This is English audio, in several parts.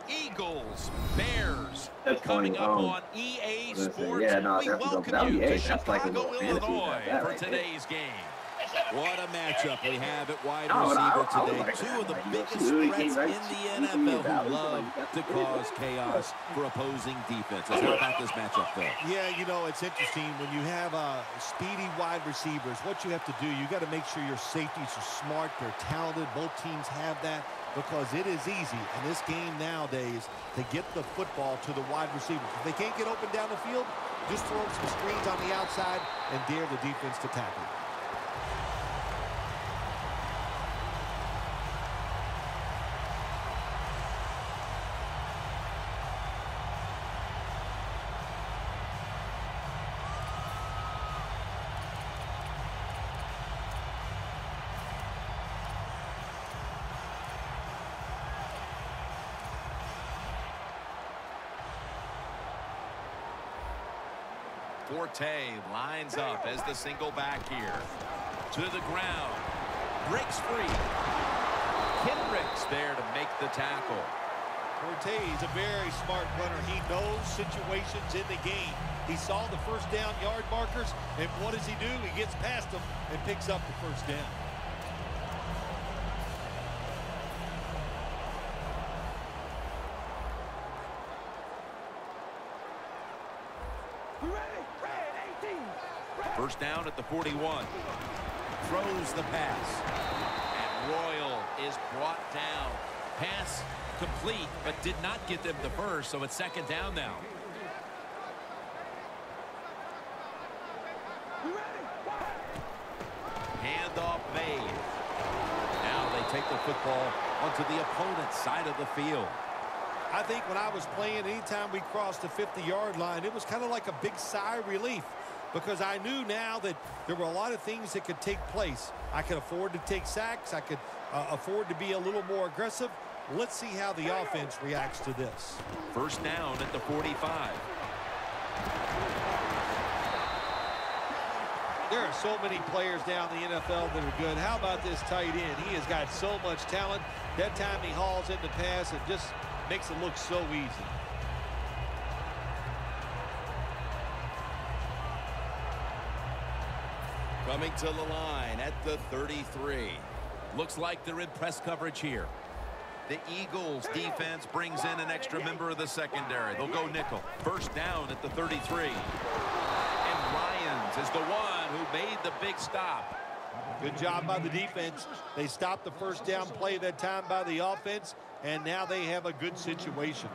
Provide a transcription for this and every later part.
Eagles, Bears, That's coming going up home. on EA Sports. Yeah, no, We definitely welcome you to that's like a Chicago, little fantasy Illinois that for right there. today's game. What a matchup we have at wide No, but receiver I would today. like to Two have of the like biggest UFC, threats right? in the UFC NFL who battles, love like, to cause chaos for opposing defenses. How about this matchup, Phil? Yeah, you know, it's interesting when you have speedy wide receivers. What you have to do, you got to make sure your safeties are smart, they're talented. Both teams have that because it is easy in this game nowadays to get the football to the wide receivers. If they can't get open down the field, just throw some screens on the outside and dare the defense to tackle. Forte lines up as the single back here. To the ground. Breaks free. Kendricks there to make the tackle. Forte is a very smart runner. He knows situations in the game. He saw the first down yard markers, and what does he do? He gets past them and picks up the first down. First down at the 41. Throws the pass. And Royal is brought down. Pass complete, but did not get them the first, so it's second down now. Handoff made. Now they take the football onto the opponent's side of the field. I think when I was playing, anytime we crossed the 50-yard line, it was kind of like a big sigh of relief because I knew now that there were a lot of things that could take place. I could afford to take sacks. I could afford to be a little more aggressive. Let's see how the offense reacts to this. First down at the 45. There are so many players down in the NFL that are good. How about this tight end? He has got so much talent. That time he hauls in the pass, it just makes it look so easy. Coming to the line at the 33. Looks like they're in press coverage here. The Eagles defense brings in an extra member of the secondary. They'll go nickel. First down at the 33. And Ryans is the one who made the big stop. Good job by the defense. They stopped the first down play that time by the offense, and now they have a good situation.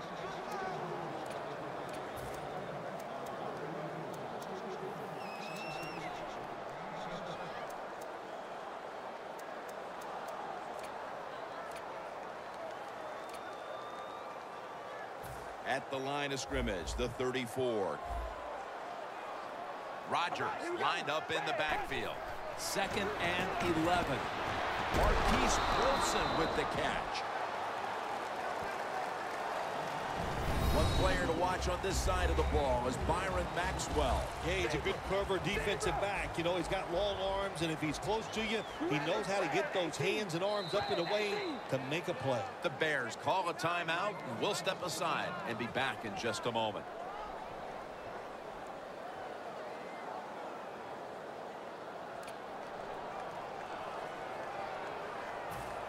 At the line of scrimmage, the 34. Rodgers lined up in the backfield. Second and 11. Marquise Wilson with the catch. One player to watch on this side of the ball is Byron Maxwell. Yeah, he's a good cover defensive back. You know, he's got long arms, and if he's close to you, he knows how to get those hands and arms up and away to make a play. The Bears call a timeout, and we'll step aside and be back in just a moment.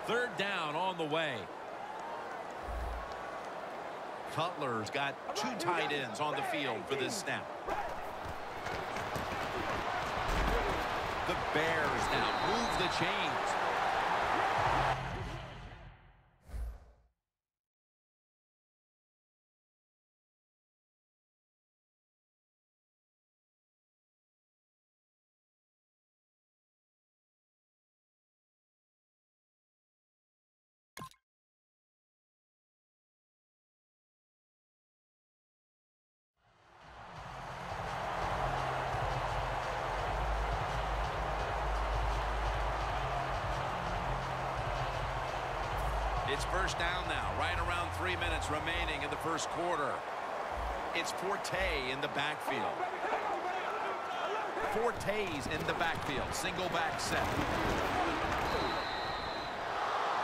Third down on the way. Cutler's got two tight ends on the field for this snap. The Bears now move the chains. It's first down now, right around 3 minutes remaining in the first quarter. It's Forte in the backfield. Forte's in the backfield. Single back set.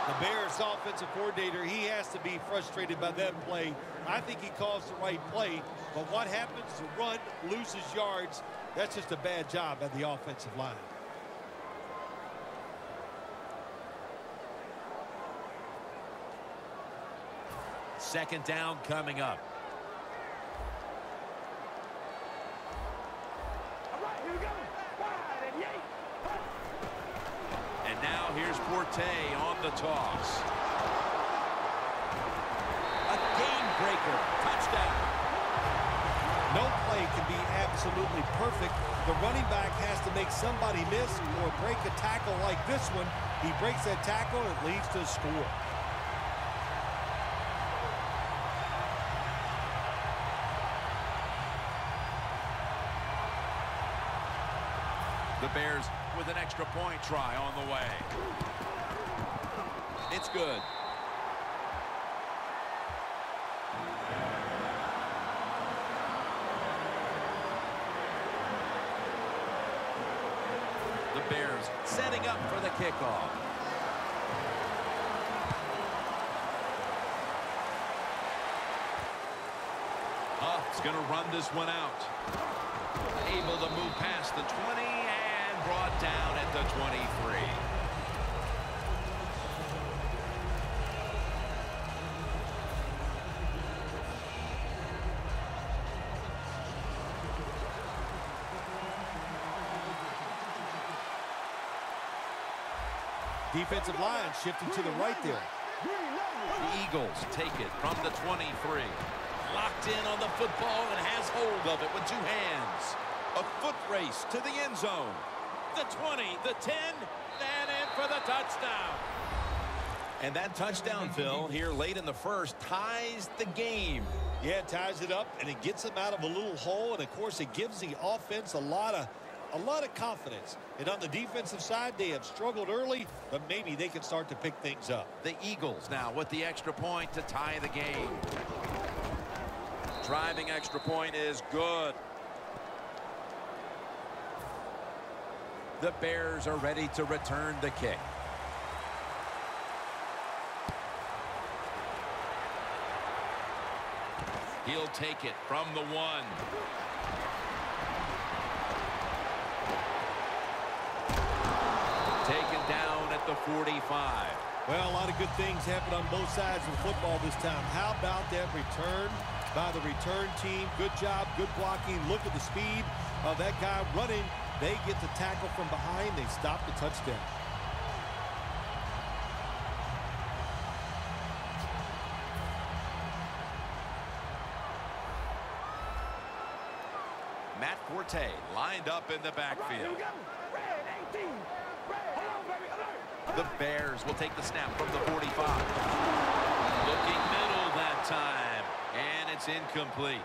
The Bears offensive coordinator, he has to be frustrated by that play. I think he calls the right play, but what happens? The run loses yards. That's just a bad job by the offensive line. Second down coming up. All right, here we go. Wide and yay. And now here's Forte on the toss. A game breaker. Touchdown. No play can be absolutely perfect. The running back has to make somebody miss or break a tackle like this one. He breaks that tackle and it leads to a score. The Bears with an extra point try on the way. It's good. The Bears setting up for the kickoff. Huff's going to run this one out. Able to move past the 20 and brought down at the 23. Defensive line shifting to the right there. The Eagles take it from the 23. Locked in on the football and has hold of it with two hands. A foot race to the end zone. The 20, the 10, and in for the touchdown. And that touchdown, Phil, here late in the first, ties the game. Yeah, it ties it up, and it gets them out of a little hole, and of course it gives the offense a lot of confidence. And on the defensive side, they have struggled early, but maybe they can start to pick things up. The Eagles now with the extra point to tie the game. Driving extra point is good. The Bears are ready to return the kick. He'll take it from the 1. Taken down at the 45. Well, a lot of good things happen on both sides of football this time. How about that return by the return team? Good job, good blocking. Look at the speed of that guy running. They get the tackle from behind. They stop the touchdown. Matt Forte lined up in the backfield. The Bears will take the snap from the 45. Looking middle that time, and it's incomplete.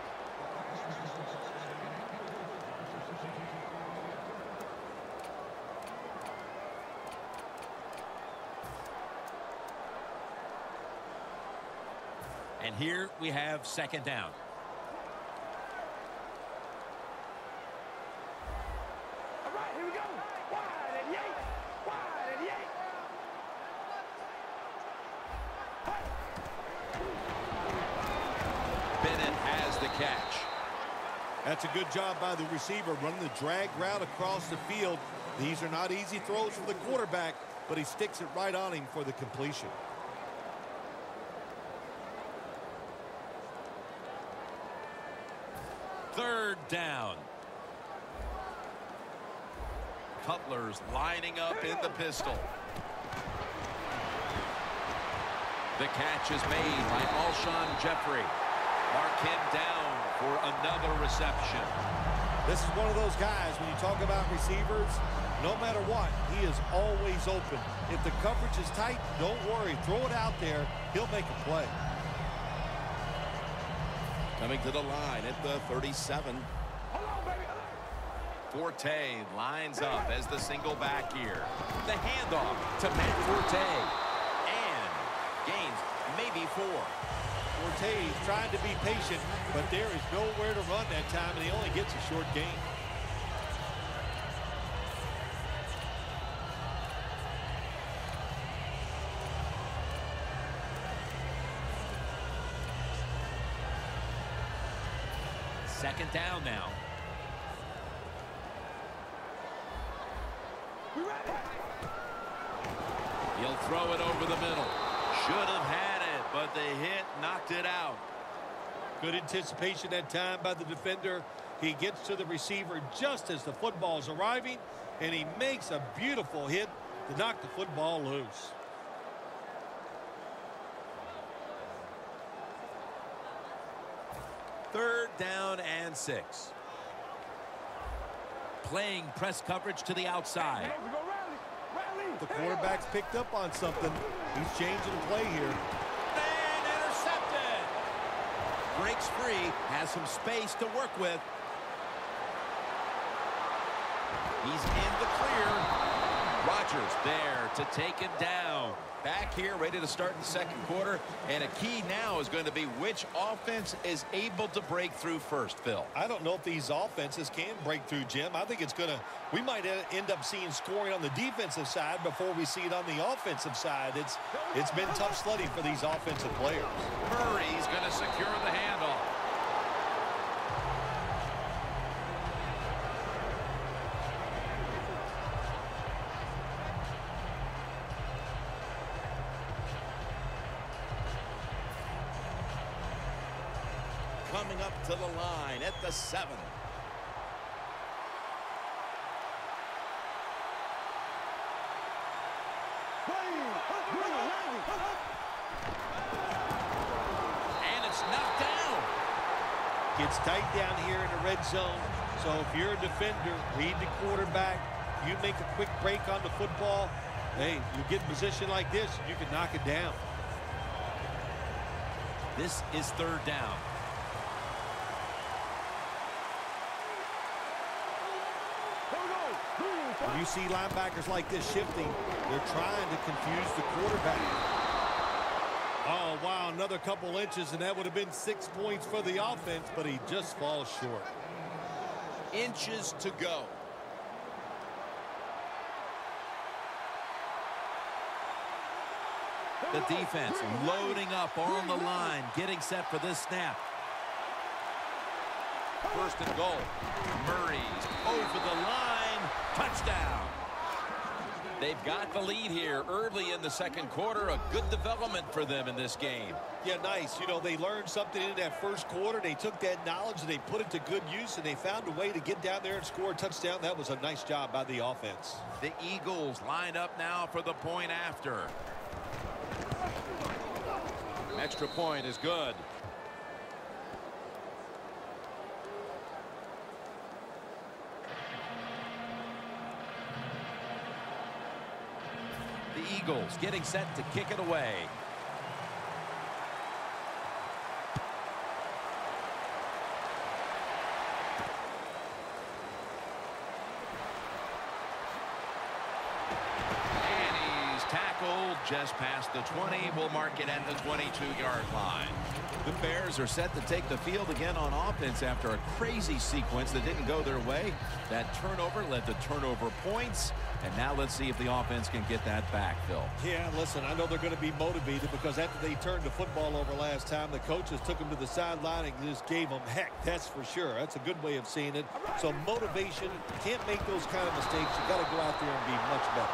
And here we have second down. All right, here we go. Wide and yay. Wide and yay. Bennett has the catch. That's a good job by the receiver running the drag route across the field. These are not easy throws for the quarterback, but he sticks it right on him for the completion. Third down. Cutler's lining up in the pistol. The catch is made by Alshon Jeffrey. Mark him down for another reception. This is one of those guys, when you talk about receivers, no matter what, he is always open. If the coverage is tight, don't worry. Throw it out there. He'll make a play. Coming to the line at the 37. Forte lines up as the single back here. The handoff to Matt Forte. And gains maybe 4. Forte is trying to be patient, but there is nowhere to run that time, and he only gets a short gain. Second down now. He'll throw it over the middle. Should have had it, but the hit knocked it out. Good anticipation that time by the defender. He gets to the receiver just as the football's arriving, and he makes a beautiful hit to knock the football loose. Third down and 6. Playing press coverage to the outside. The quarterback's picked up on something. He's changing the play here. And intercepted. Breaks free, has some space to work with. He's in the clear. Rodgers there to take him down. Back here, ready to start the second quarter. And a key now is going to be which offense is able to break through first, Phil. I don't know if these offenses can break through, Jim. I think it's going to, we might end up seeing scoring on the defensive side before we see it on the offensive side. It's been tough sledding for these offensive players. Murray's going to secure the handoff. Coming up to the line at the 7. And it's knocked down. Gets tight down here in the red zone. So if you're a defender, read the quarterback. You make a quick break on the football. Hey, you get in position like this, you can knock it down. This is third down. When you see linebackers like this shifting, they're trying to confuse the quarterback. Oh, wow, another couple inches, and that would have been 6 points for the offense, but he just falls short. Inches to go. The defense loading up on the line, getting set for this snap. First and goal. Murray's over the line. Touchdown. They've got the lead here early in the second quarter. A good development for them in this game. Yeah, nice. You know, they learned something in that first quarter. They took that knowledge and they put it to good use, and they found a way to get down there and score a touchdown. That was a nice job by the offense. The Eagles line up now for the point after. Extra point is good. The Eagles getting set to kick it away. And he's tackled just past the 20. We'll mark it at the 22-yard line. The Bears are set to take the field again on offense after a crazy sequence that didn't go their way. That turnover led to turnover points. And now let's see if the offense can get that back, Phil. Yeah, listen, I know they're going to be motivated because after they turned the football over last time, the coaches took them to the sideline and just gave them heck, that's for sure. That's a good way of seeing it. So motivation, you can't make those kind of mistakes. You got to go out there and be much better.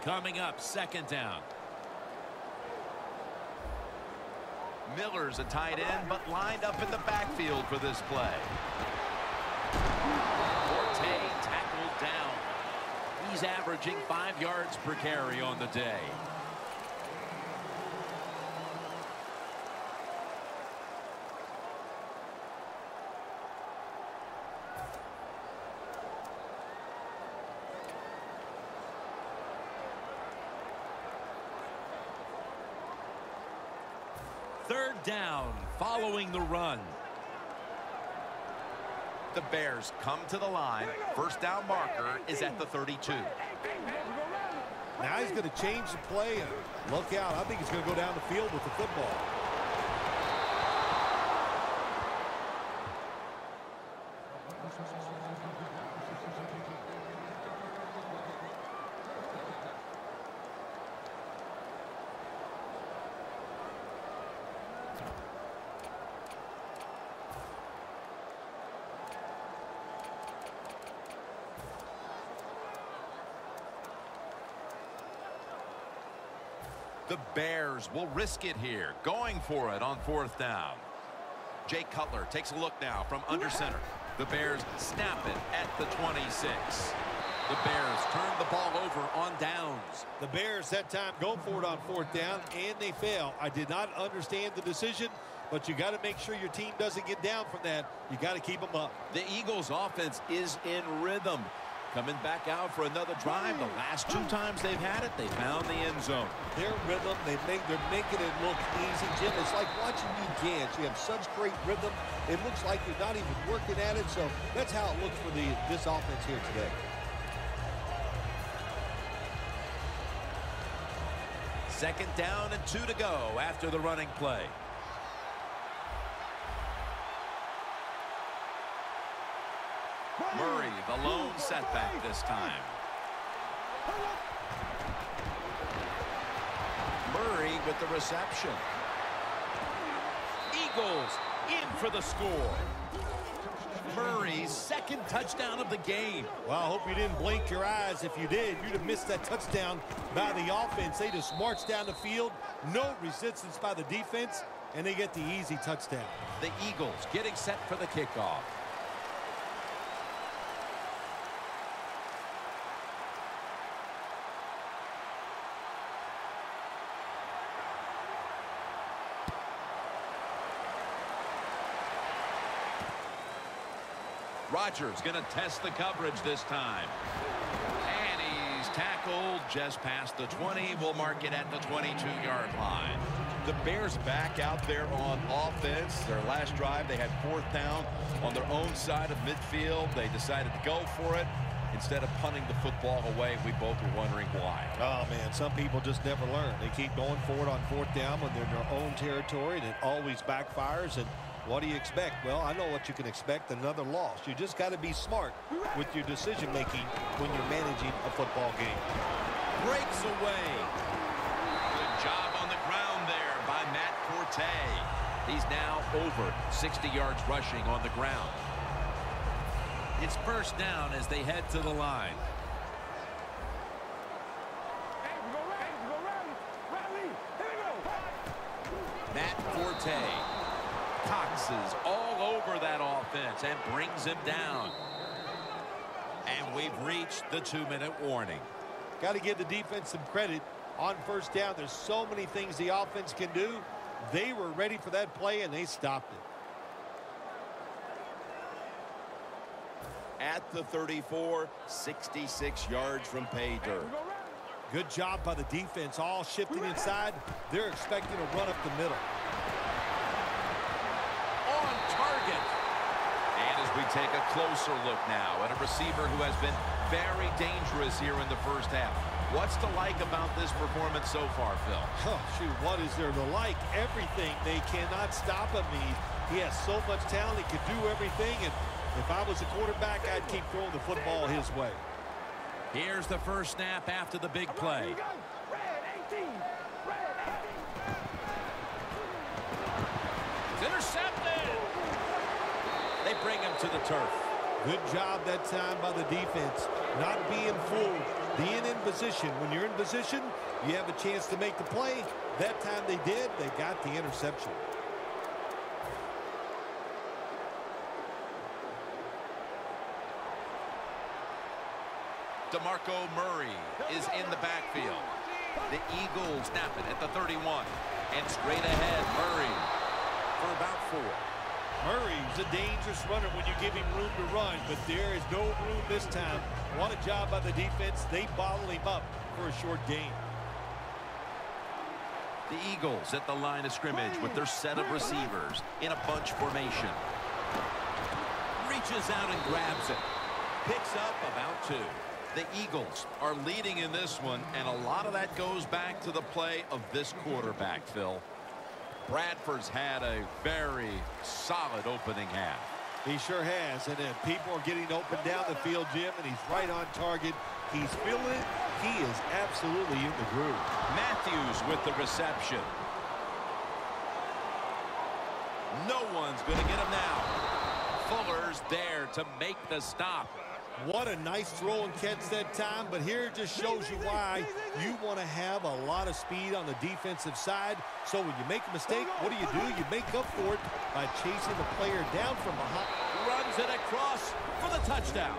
Coming up, second down. Miller's a tight end, but lined up in the backfield for this play. Forte tackled down. He's averaging 5 yards per carry on the day. Third down following the run. The Bears come to the line. First down marker is at the 32. Now he's going to change the play, and look out. I think he's going to go down the field with the football. The Bears will risk it here, going for it on 4th down. Jay Cutler takes a look now from under center. The Bears snap it at the 26. The Bears turn the ball over on downs. The Bears that time go for it on 4th down, and they fail. I did not understand the decision, but you got to make sure your team doesn't get down from that. You got to keep them up. The Eagles offense is in rhythm. Coming back out for another drive. The last 2 times they've had it, they found the end zone. Their rhythm, they're making it look easy, Jim. It's like watching you dance. You have such great rhythm. It looks like you're not even working at it. So that's how it looks for this offense here today. Second down and 2 to go after the running play. Murray, the lone setback this time. Murray with the reception. Eagles in for the score. Murray's second touchdown of the game. Well, I hope you didn't blink your eyes. If you did, you'd have missed that touchdown by the offense. They just marched down the field. No resistance by the defense, and they get the easy touchdown. The Eagles getting set for the kickoff. Rodgers going to test the coverage this time. And he's tackled just past the 20. We'll mark it at the 22-yard line. The Bears back out there on offense. Their last drive, they had 4th down on their own side of midfield. They decided to go for it instead of punting the football away. We both were wondering why. Oh, man, some people just never learn. They keep going for it on 4th down when they're in their own territory, and it always backfires. And what do you expect? Well, I know what you can expect, another loss. You just got to be smart with your decision-making when you're managing a football game. Breaks away. Good job on the ground there by Matt Forte. He's now over 60 yards rushing on the ground. It's 1st down as they head to the line. Matt Forte coxes all over that offense and brings him down. And we've reached the 2-minute warning. Got to give the defense some credit on 1st down. There's so many things the offense can do. They were ready for that play, and they stopped it. At the 34, 66 yards from pay dirt. Good job by the defense, all shifting inside. They're expecting a run up the middle. On target. And as we take a closer look now at a receiver who has been very dangerous here in the 1st half. What's to like about this performance so far, Phil? Oh, shoot, what is there to like? Everything. They cannot stop him. He has so much talent. He can do everything. And if I was a quarterback, I'd keep throwing the football his way. Here's the 1st snap after the big play. It's intercepted. They bring him to the turf. Good job that time by the defense. Not being fooled. Being in position. When you're in position, you have a chance to make the play. That time they did. They got the interception. DeMarco Murray is in the backfield. The Eagles snap it at the 31. And straight ahead, Murray for about 4. Murray's a dangerous runner when you give him room to run, but there is no room this time. What a job by the defense. They bottle him up for a short gain. The Eagles at the line of scrimmage with their set of receivers in a bunch formation. Reaches out and grabs it. Picks up about 2. The Eagles are leading in this one, and a lot of that goes back to the play of this quarterback, Phil. Bradford's had a very solid opening half. He sure has, and people are getting open down the field, Jim, and he's right on target. He's feeling it. He is absolutely in the groove. Matthews with the reception. No one's going to get him now. Fuller's there to make the stop. What a nice throw and catch that time, but here it just shows you why you want to have a lot of speed on the defensive side. So when you make a mistake, what do? You make up for it by chasing the player down from behind. Runs it across for the touchdown.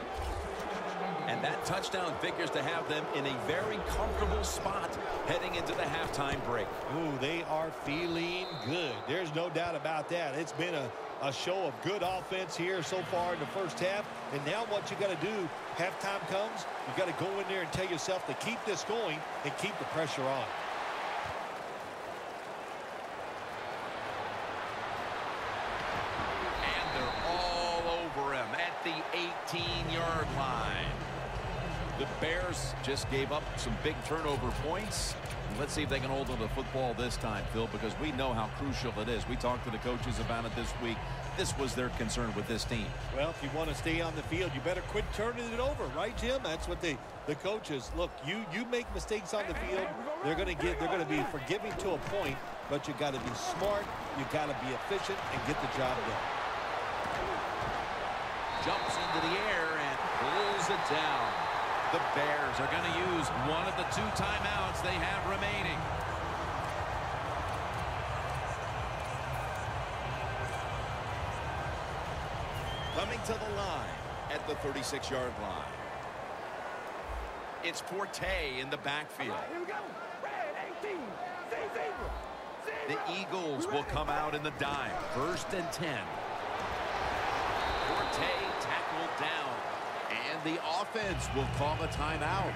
And that touchdown figures to have them in a very comfortable spot heading into the halftime break. Ooh, they are feeling good. There's no doubt about that. It's been a show of good offense here so far in the first half. And now what you got to do, halftime comes, you got to go in there and tell yourself to keep this going and keep the pressure on. And they're all over him at the 18-yard line. The Bears just gave up some big turnover points. Let's see if they can hold on to the football this time, Phil, because we know how crucial it is. We talked to the coaches about it this week. This was their concern with this team. Well, if you want to stay on the field, you better quit turning it over, right, Jim? That's what the coaches look. You make mistakes on the field, they're going to be forgiving to a point, but you got to be smart, you got to be efficient, and get the job done. Jumps into the air and pulls it down. The Bears are going to use one of the 2 timeouts they have remaining. Coming to the line at the 36-yard line. It's Forte in the backfield. Here we go. Red 18. The Eagles will come out in the dime. 1st and 10. Forte tackled down. And the offense will call a timeout.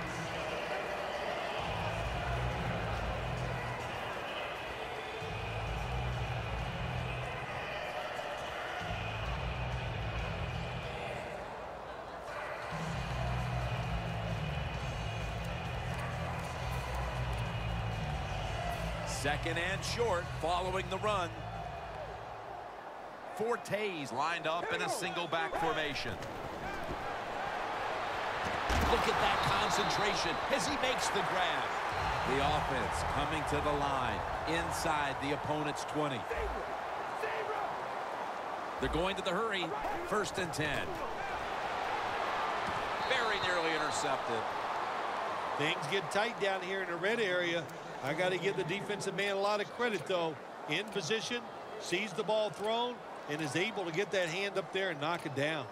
Second and short following the run. Forte's lined up in a single back formation. Look at that concentration as he makes the grab. The offense coming to the line inside the opponent's 20. They're going to the hurry. 1st and 10. Very nearly intercepted. Things get tight down here in the red area. I got to give the defensive man a lot of credit, though. In position, sees the ball thrown, and is able to get that hand up there and knock it down.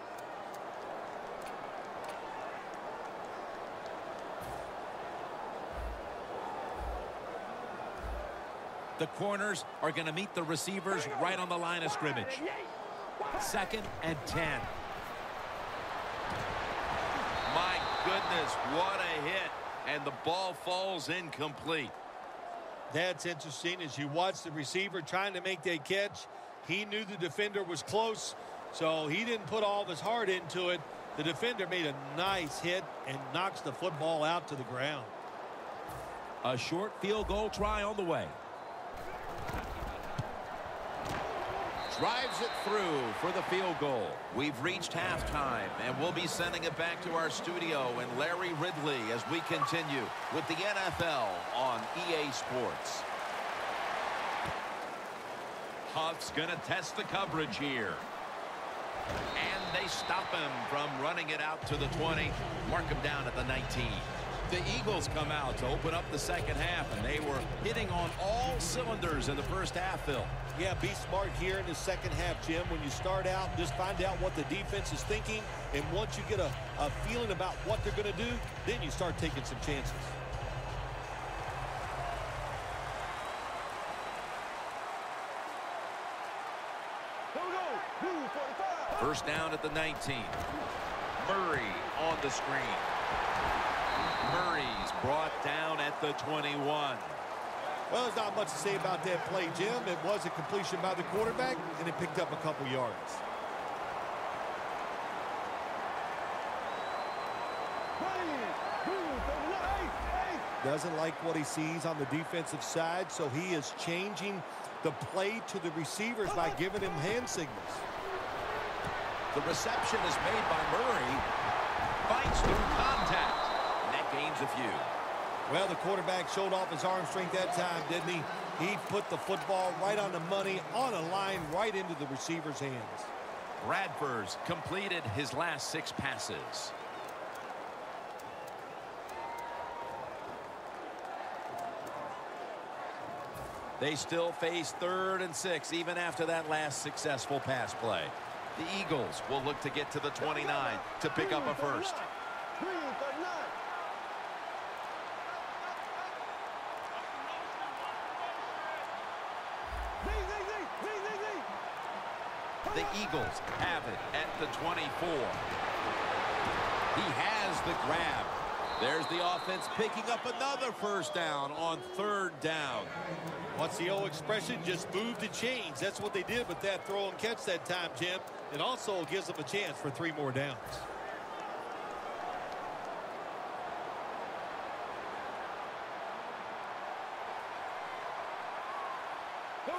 The corners are going to meet the receivers right on the line of scrimmage. 2nd and 10. My goodness, what a hit. And the ball falls incomplete. That's interesting. As you watch the receiver trying to make that catch, he knew the defender was close, so he didn't put all of his heart into it. The defender made a nice hit and knocks the football out to the ground. A short field goal try on the way. Drives it through for the field goal. We've reached halftime, and we'll be sending it back to our studio and Larry Ridley as we continue with the NFL on EA Sports. Huff's going to test the coverage here. And they stop him from running it out to the 20. Mark him down at the 19. The Eagles come out to open up the second half, and they were hitting on all cylinders in the first half, Phil. Yeah, be smart here in the second half, Jim. When you start out, just find out what the defense is thinking, and once you get a feeling about what they're going to do, then you start taking some chances. Here we go. 45. First down at the 19. Murray on the screen. Murray's brought down at the 21. Well, there's not much to say about that play, Jim. It was a completion by the quarterback, and it picked up a couple yards. Doesn't like what he sees on the defensive side, so he is changing the play to the receivers by giving him hand signals. The reception is made by Murray. Fights through contact. And that gains a few. Well, the quarterback showed off his arm strength that time, didn't he? He put the football right on the money, on a line, right into the receiver's hands. Bradford's completed his last 6 passes. They still face 3rd and 6 even after that last successful pass play. The Eagles will look to get to the 29 to pick up a first. The Eagles have it at the 24. He has the grab. There's the offense picking up another first down on 3rd down. What's the old expression? Just move the chains. That's what they did with that throw and catch that time, Jim. It also gives them a chance for 3 more downs.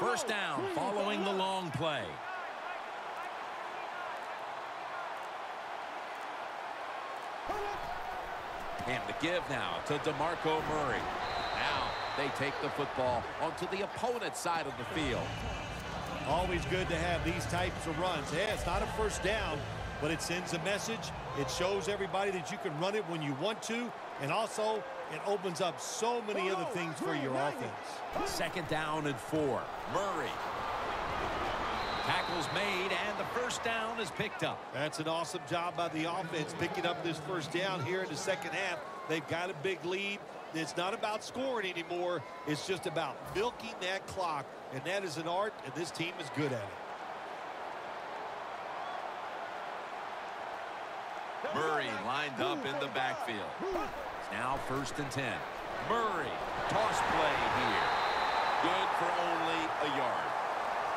First down following the long play. And the give now to DeMarco Murray. Now they take the football onto the opponent's side of the field. Always good to have these types of runs. Yeah, it's not a first down, but it sends a message. It shows everybody that you can run it when you want to, and also it opens up so many other things for your offense. 2nd down and 4. Murray. Tackles made, and the first down is picked up. That's an awesome job by the offense picking up this first down here in the second half. They've got a big lead. It's not about scoring anymore. It's just about milking that clock, and that is an art, and this team is good at it. Murray lined up in the backfield. It's now 1st and 10. Murray, toss play here. Good for only a yard.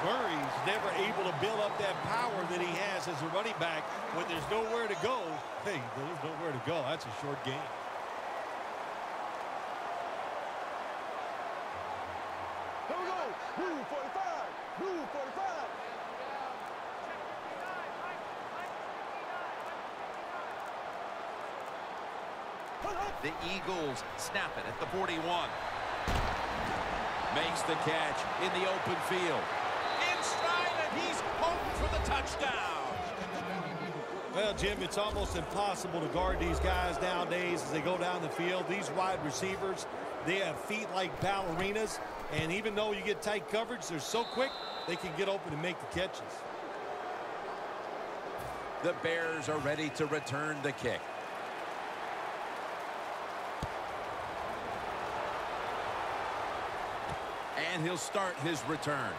Murray's never able to build up that power that he has as a running back when there's nowhere to go. Hey, there's nowhere to go. That's a short game. Here we go. Move 45. Move 45. The Eagles snap it at the 41. Makes the catch in the open field. In stride, and he's home for the touchdown. Well, Jim, it's almost impossible to guard these guys nowadays as they go down the field. These wide receivers, they have feet like ballerinas, and even though you get tight coverage, they're so quick, they can get open and make the catches. The Bears are ready to return the kick. And he'll start his return.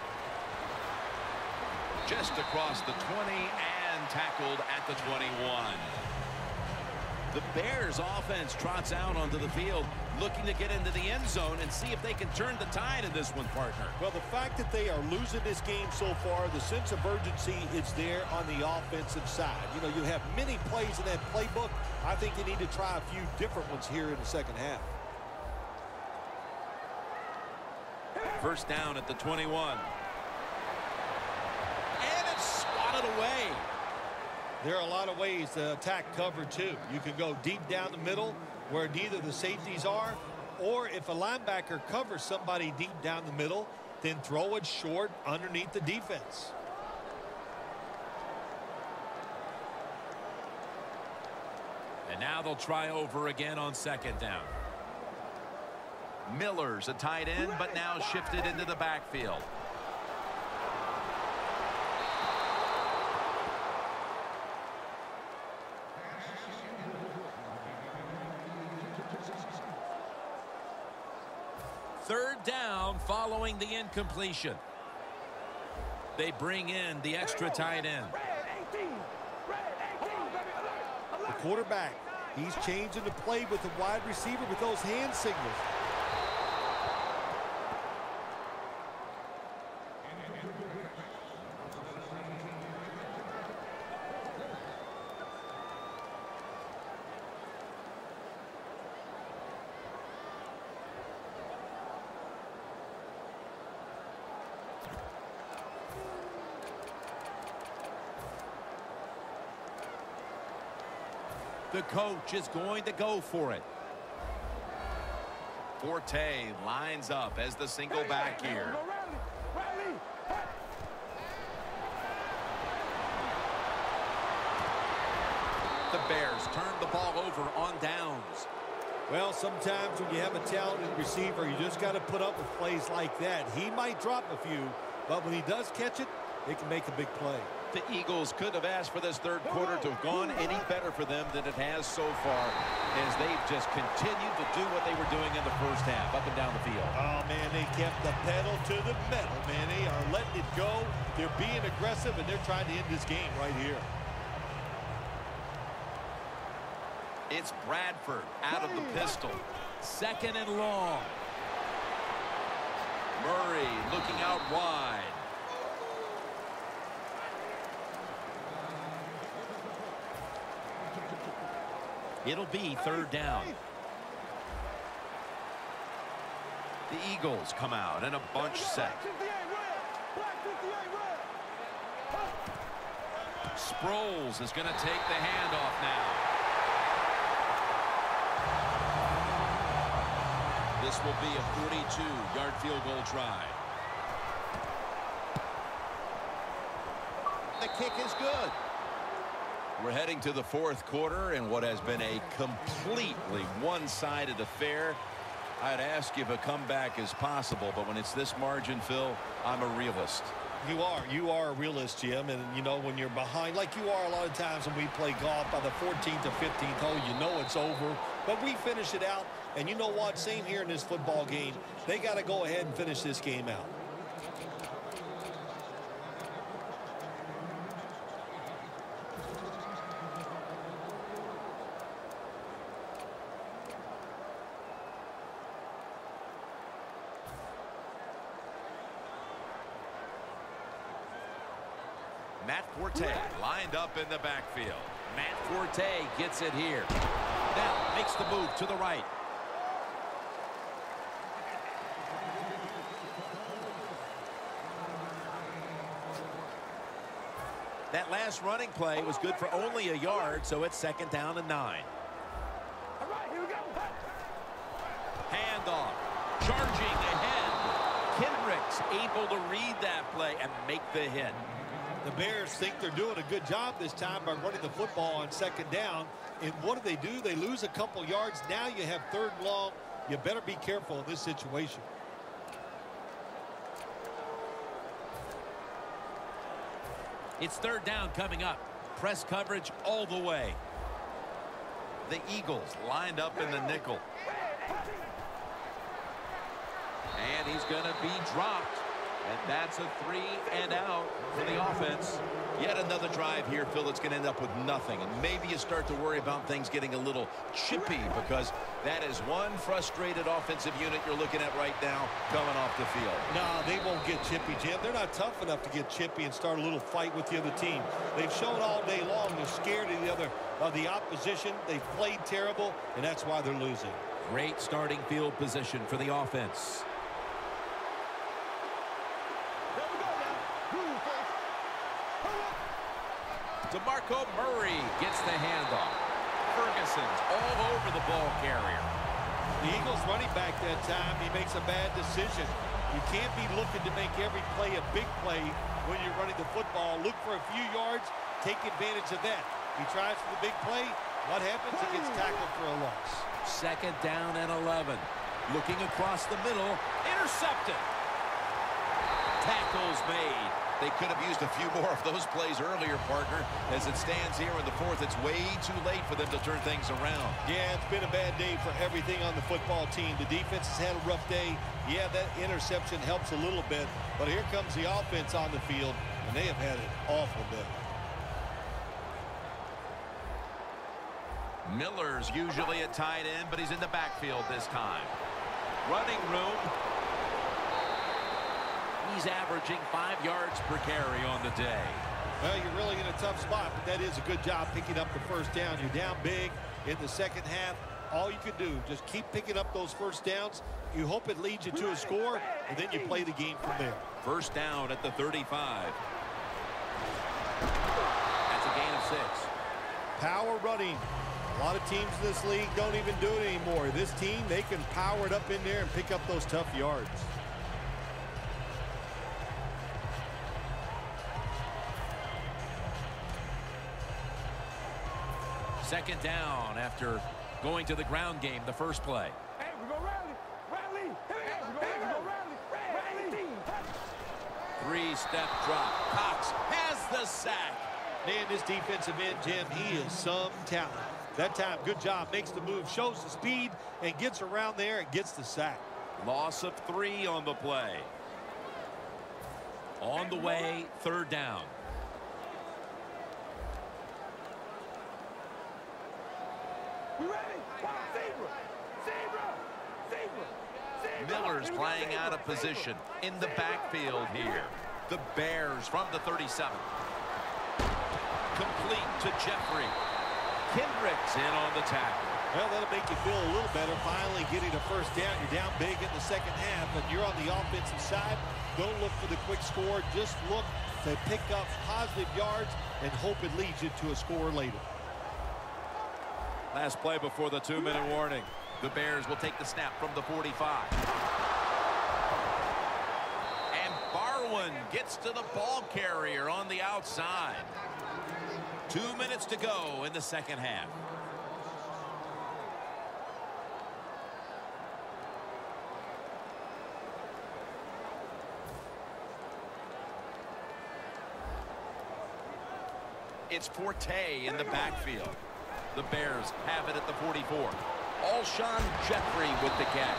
Just across the 20 and tackled at the 21. The Bears offense trots out onto the field, looking to get into the end zone and see if they can turn the tide in this one, partner. Well, the fact that they are losing this game so far, the sense of urgency is there on the offensive side. You know, you have many plays in that playbook. I think they need to try a few different ones here in the second half. First down at the 21. And it's swatted away. There are a lot of ways to attack cover, too. You can go deep down the middle where neither the safeties are, or if a linebacker covers somebody deep down the middle, then throw it short underneath the defense. And now they'll try over again on 2nd down. Miller's a tight end, but now shifted into the backfield. Third down following the incompletion. They bring in the extra tight end. The quarterback, he's changing the play with the wide receiver with those hand signals. The coach is going to go for it. Forte lines up as the single back here. The Bears turn the ball over on downs. Well, sometimes when you have a talented receiver, you just got to put up with plays like that. He might drop a few, but when he does catch it, it can make a big play. The Eagles could have asked for this third quarter to have gone any better for them than it has so far, as they've just continued to do what they were doing in the first half, up and down the field. Oh, man, they kept the pedal to the metal, man. They are letting it go. They're being aggressive, and they're trying to end this game right here. It's Bradford out of the pistol. Second and long. Murray looking out wide. It'll be third down. The Eagles come out in a bunch set. Sproles is going to take the handoff now. This will be a 42-yard field goal try. The kick is good. We're heading to the fourth quarter in what has been a completely one-sided affair. I'd ask if a comeback is possible, but when it's this margin, Phil, I'm a realist. You are a realist, Jim, and you know when you're behind, like you are a lot of times when we play golf, by the 14th or 15th hole, you know it's over, but we finish it out. And you know what? Same here in this football game. They got to go ahead and finish this game out. Matt Forte lined up in the backfield. Matt Forte gets it here. Now makes the move to the right. That last running play was good for only a yard, so it's second down and 9. All right, here we go. Handoff. Charging ahead. Kendricks able to read that play and make the hit. The Bears think they're doing a good job this time by running the football on second down. And what do? They lose a couple yards. Now you have third and long. You better be careful in this situation. It's third down coming up. Press coverage all the way. The Eagles lined up in the nickel. And he's going to be dropped. And that's a 3 and out for the offense. Yet another drive here, Phil, that's going to end up with nothing. And maybe you start to worry about things getting a little chippy, because that is one frustrated offensive unit you're looking at right now coming off the field. No, they won't get chippy, Jim. They're not tough enough to get chippy and start a little fight with the other team. They've shown all day long they're scared of the opposition. They've played terrible, and that's why they're losing. Great starting field position for the offense. DeMarco Murray gets the handoff. Ferguson's all over the ball carrier. The Eagles running back that time, he makes a bad decision. You can't be looking to make every play a big play when you're running the football. Look for a few yards, take advantage of that. He tries for the big play. What happens? He gets tackled for a loss. Second down and 11. Looking across the middle. Intercepted. Tackles made. They could have used a few more of those plays earlier, partner. As it stands here in the fourth, it's way too late for them to turn things around. Yeah, it's been a bad day for everything on the football team. The defense has had a rough day. Yeah, that interception helps a little bit. But here comes the offense on the field, and they have had an awful day. Miller's usually a tight end, but he's in the backfield this time. Running room. He's averaging 5 yards per carry on the day. Well, you're really in a tough spot, but that is a good job picking up the first down. You're down big in the second half. All you can do, just keep picking up those first downs. You hope it leads you to a score, and then you play the game from there. First down at the 35. That's a gain of 6. Power running. A lot of teams in this league don't even do it anymore. This team, they can power it up in there and pick up those tough yards. Second down after going to the ground game the first play. Hey, we're going to rally. Rally. Hey, we're going to rally. Rally. Three-step drop. Cox has the sack. Man, this defensive end, Jim, he is some talent. That time, good job. Makes the move, shows the speed, and gets around there and gets the sack. Loss of 3 on the play. On the way, third down. We ready? Zebra. Zebra. Zebra. Zebra. Miller's playing out of position in the backfield here. The Bears from the 37. Complete to Jeffrey. Kendricks in on the tackle. Well, that'll make you feel a little better. Finally getting a first down. You're down big in the second half, but you're on the offensive side. Don't look for the quick score. Just look to pick up positive yards and hope it leads you to a score later. Last play before the 2-minute warning. The Bears will take the snap from the 45. And Barwin gets to the ball carrier on the outside. 2 minutes to go in the second half. It's Forte in the backfield. The Bears have it at the 44. Alshon Jeffrey with the catch.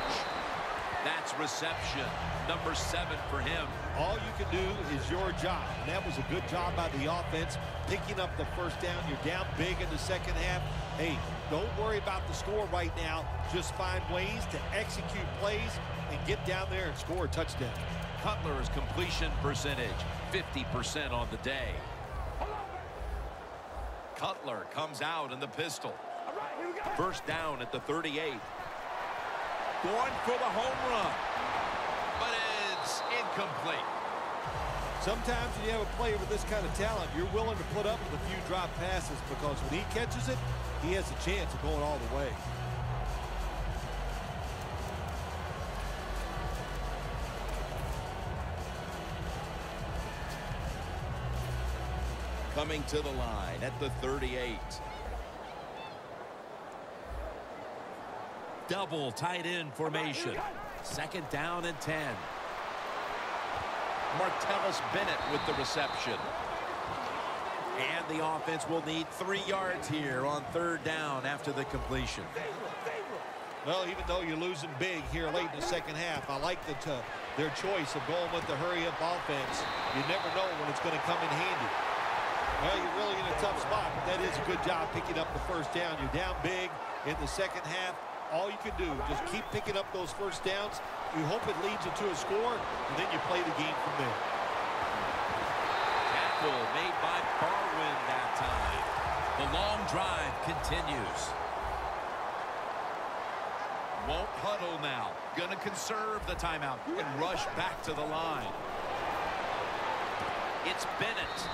That's reception. Number 7 for him. All you can do is your job. And that was a good job by the offense, picking up the first down. You're down big in the second half. Hey, don't worry about the score right now. Just find ways to execute plays and get down there and score a touchdown. Cutler's completion percentage, 50% on the day. Cutler comes out in the pistol. First down at the 38. Going for the home run. But it's incomplete. Sometimes when you have a player with this kind of talent, you're willing to put up with a few drop passes because when he catches it, he has a chance of going all the way. Coming to the line at the 38. Double tight end formation. Second down and 10. Martellus Bennett with the reception. And the offense will need 3 yards here on third down after the completion. Well, even though you're losing big here late in the second half, I like their choice of going with the hurry-up offense. You never know when it's going to come in handy. Well, you're really in a tough spot, but that is a good job picking up the first down. You're down big in the second half. All you can do, just keep picking up those first downs. You hope it leads you to a score, and then you play the game from there. Tackle made by Barwin that time. The long drive continues. Won't huddle now. Gonna conserve the timeout and rush back to the line. It's Bennett.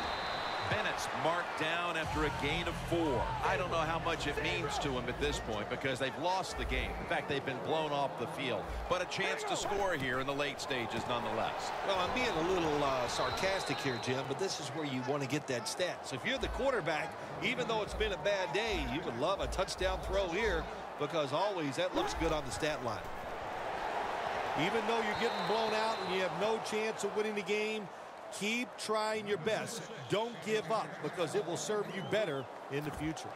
Bennett's marked down after a gain of 4. I don't know how much it means to him at this point because they've lost the game. In fact, they've been blown off the field. But a chance to score here in the late stages nonetheless. Well, I'm being a little sarcastic here, Jim, but this is where you want to get that stat. So if you're the quarterback, even though it's been a bad day, you would love a touchdown throw here because always that looks good on the stat line. Even though you're getting blown out and you have no chance of winning the game, keep trying your best. Don't give up because it will serve you better in the future.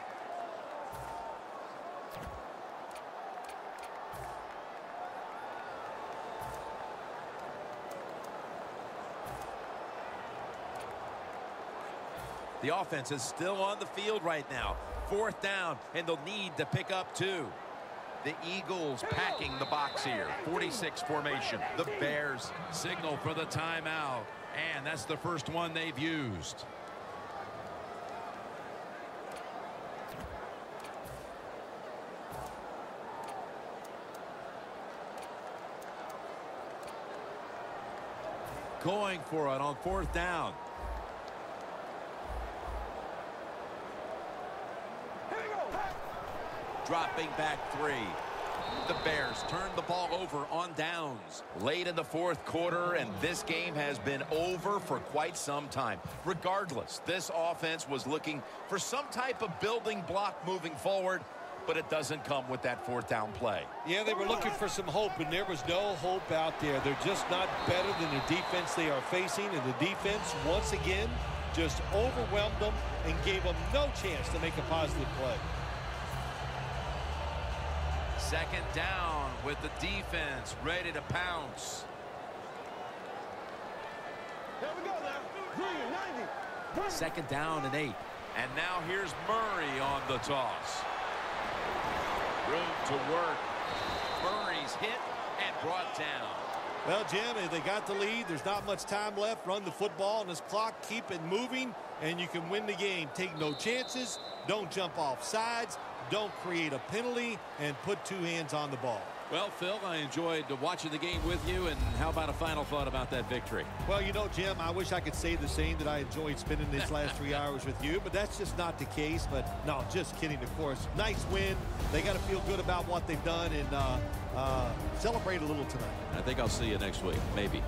The offense is still on the field right now. Fourth down, and they'll need to pick up 2. The Eagles packing the box here. 46 formation. The Bears signal for the timeout. And that's the first one they've used. Going for it on fourth down. dropping back 3. The Bears turn the ball over on downs late in the fourth quarter, and this game has been over for quite some time. Regardless, this offense was looking for some type of building block moving forward, but it doesn't come with that fourth down play. Yeah, they were looking for some hope, and there was no hope out there. They're just not better than the defense they are facing, and the defense, once again, just overwhelmed them and gave them no chance to make a positive play. Second down with the defense ready to pounce. There we go now. Green, 90. Second down and 8. And now here's Murray on the toss. Room to work. Murray's hit and brought down. Well, Jim, if they got the lead, there's not much time left. Run the football on this clock, keep it moving, and you can win the game. Take no chances, don't jump off sides, don't create a penalty, and put two hands on the ball. Well, Phil, I enjoyed watching the game with you, and how about a final thought about that victory? Well, you know, Jim, I wish I could say the same, that I enjoyed spending these last 3 hours with you, but that's just not the case. But no, just kidding, of course. Nice win. They got to feel good about what they've done and celebrate a little tonight. I think I'll see you next week, maybe.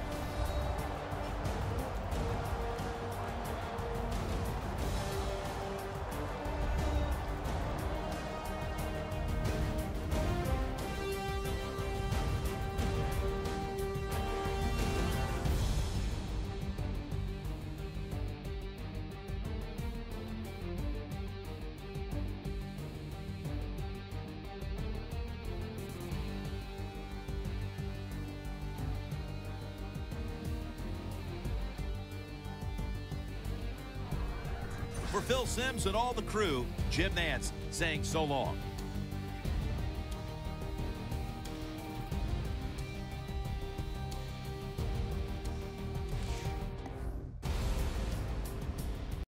For Phil Simms and all the crew, Jim Nantz saying so long.